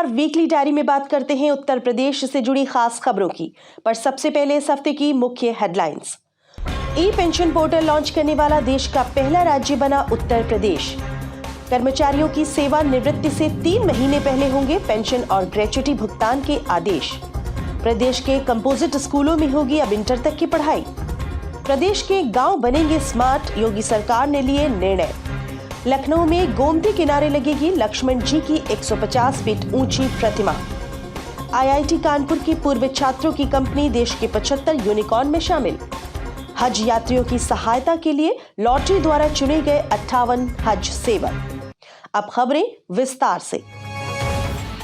नमस्कार, weekly diary में बात करते हैं उत्तर प्रदेश से जुड़ी खास खबरों की। पर सबसे पहले इस हफ्ते की मुख्य हेडलाइंस। ई पेंशन पोर्टल लॉन्च करने वाला देश का पहला राज्य बना उत्तर प्रदेश। कर्मचारियों की सेवानिवृत्ति से 3 महीने पहले होंगे पेंशन और ग्रेच्युटी भुगतान के आदेश। प्रदेश के कंपोजिट स्कूलों में होगी अब इंटर तक की पढ़ाई। प्रदेश के गांव बनेंगे स्मार्ट, योगी सरकार ने लिए निर्णय। लखनऊ में गोमती किनारे लगेगी लक्ष्मण जी की 150 फीट ऊंची प्रतिमा। आईआईटी कानपुर की पूर्व छात्रों की कंपनी देश के 75 यूनिकॉर्न में शामिल। हज यात्रियों की सहायता के लिए लॉटरी द्वारा चुने गए 58 हज सेवक। अब खबरें विस्तार से।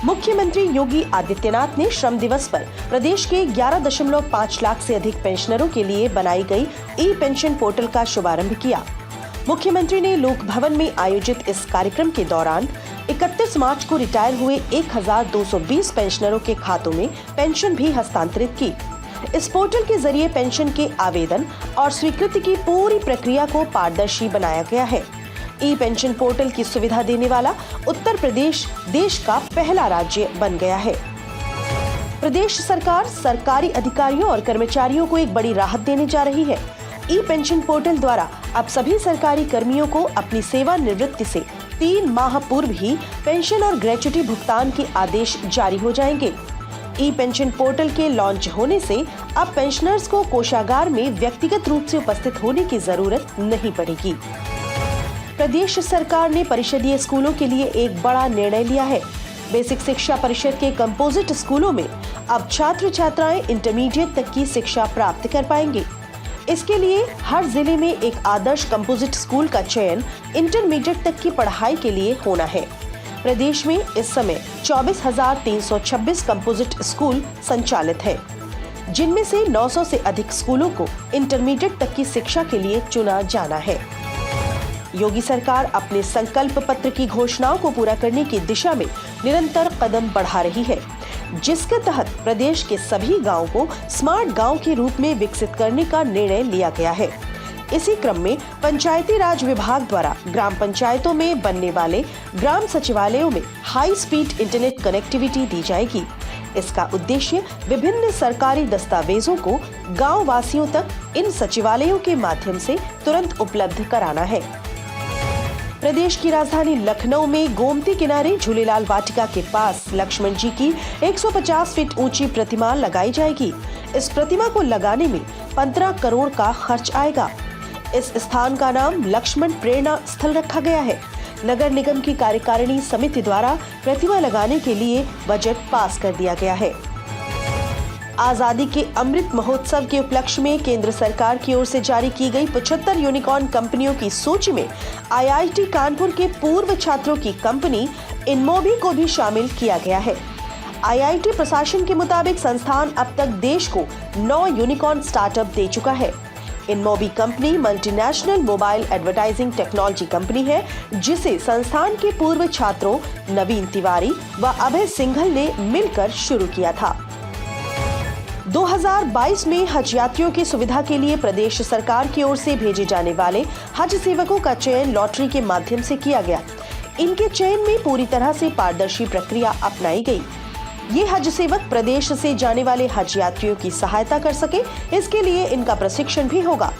मुख्यमंत्री योगी आदित्यनाथ ने श्रम दिवस पर प्रदेश के 11.5 लाख से अधिक पेंशनरों के लिए बनाई गई ई पेंशन पोर्टल का शुभारंभ किया। मुख्यमंत्री ने लोक भवन में आयोजित इस कार्यक्रम के दौरान 31 मार्च को रिटायर हुए 1220 पेंशनरों के खातों में पेंशन भी हस्तांतरित की। इस पोर्टल के जरिए पेंशन के आवेदन और स्वीकृति की पूरी प्रक्रिया को पारदर्शी बनाया गया है। ई पेंशन पोर्टल की सुविधा देने वाला उत्तर प्रदेश देश का पहला राज्य बन गया है। प्रदेश सरकार सरकारी अधिकारियों और कर्मचारियों को एक बड़ी राहत देने जा रही है। ई पेंशन पोर्टल द्वारा अब सभी सरकारी कर्मियों को अपनी सेवानिवृत्ति से 3 माह पूर्व ही पेंशन और ग्रेच्युटी भुगतान के आदेश जारी हो जाएंगे। ई पेंशन पोर्टल के लॉन्च होने से अब पेंशनर्स को कोषागार में व्यक्तिगत रूप से उपस्थित होने की जरूरत नहीं पड़ेगी। प्रदेश सरकार ने परिषदीय स्कूलों के लिए एक बड़ा निर्णय लिया है। बेसिक शिक्षा परिषद के कंपोजिट स्कूलों में अब छात्र छात्राएं इंटरमीडिएट तक की शिक्षा प्राप्त कर पाएंगे। इसके लिए हर जिले में एक आदर्श कंपोजिट स्कूल का चयन इंटरमीडिएट तक की पढ़ाई के लिए होना है। प्रदेश में इस समय 24,326 कंपोजिट स्कूल संचालित है, जिनमें से 900 से अधिक स्कूलों को इंटरमीडिएट तक की शिक्षा के लिए चुना जाना है। योगी सरकार अपने संकल्प पत्र की घोषणाओं को पूरा करने की दिशा में निरंतर कदम बढ़ा रही है, जिसके तहत प्रदेश के सभी गांवों को स्मार्ट गांव के रूप में विकसित करने का निर्णय लिया गया है। इसी क्रम में पंचायती राज विभाग द्वारा ग्राम पंचायतों में बनने वाले ग्राम सचिवालयों में हाई स्पीड इंटरनेट कनेक्टिविटी दी जाएगी। इसका उद्देश्य विभिन्न सरकारी दस्तावेजों को गाँव वासियों तक इन सचिवालयों के माध्यम से तुरंत उपलब्ध कराना है। प्रदेश की राजधानी लखनऊ में गोमती किनारे झूलेलाल वाटिका के पास लक्ष्मण जी की 150 फीट ऊंची प्रतिमा लगाई जाएगी। इस प्रतिमा को लगाने में 15 करोड़ का खर्च आएगा। इस स्थान का नाम लक्ष्मण प्रेरणा स्थल रखा गया है। नगर निगम की कार्यकारिणी समिति द्वारा प्रतिमा लगाने के लिए बजट पास कर दिया गया है। आजादी के अमृत महोत्सव के उपलक्ष्य में केंद्र सरकार की ओर से जारी की गई 75 यूनिकॉर्न कंपनियों की सूची में आईआईटी कानपुर के पूर्व छात्रों की कंपनी इनमोबी को भी शामिल किया गया है। आईआईटी प्रशासन के मुताबिक संस्थान अब तक देश को 9 यूनिकॉर्न स्टार्टअप दे चुका है। InMobi company multinational mobile advertising technology company है, जिसे संस्थान के पूर्व छात्रों नवीन तिवारी व अभय सिंघल ने मिलकर शुरू किया था। 2022 में हज यात्रियों की सुविधा के लिए प्रदेश सरकार की ओर से भेजे जाने वाले हज सेवकों का चयन लॉटरी के माध्यम से किया गया। इनके चयन में पूरी तरह से पारदर्शी प्रक्रिया अपनाई गई। ये हज सेवक प्रदेश से जाने वाले हज यात्रियों की सहायता कर सके, इसके लिए इनका प्रशिक्षण भी होगा।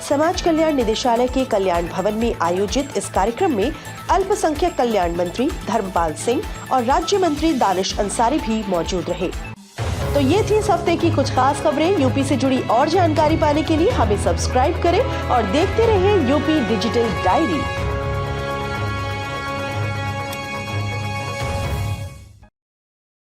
समाज कल्याण निदेशालय के कल्याण भवन में आयोजित इस कार्यक्रम में अल्पसंख्यक कल्याण मंत्री धर्मपाल सिंह और राज्य मंत्री दानिश अंसारी भी मौजूद रहे। तो ये थी इस हफ्ते की कुछ खास खबरें। यूपी से जुड़ी और जानकारी पाने के लिए हमें सब्सक्राइब करें और देखते रहें यूपी डिजिटल डायरी।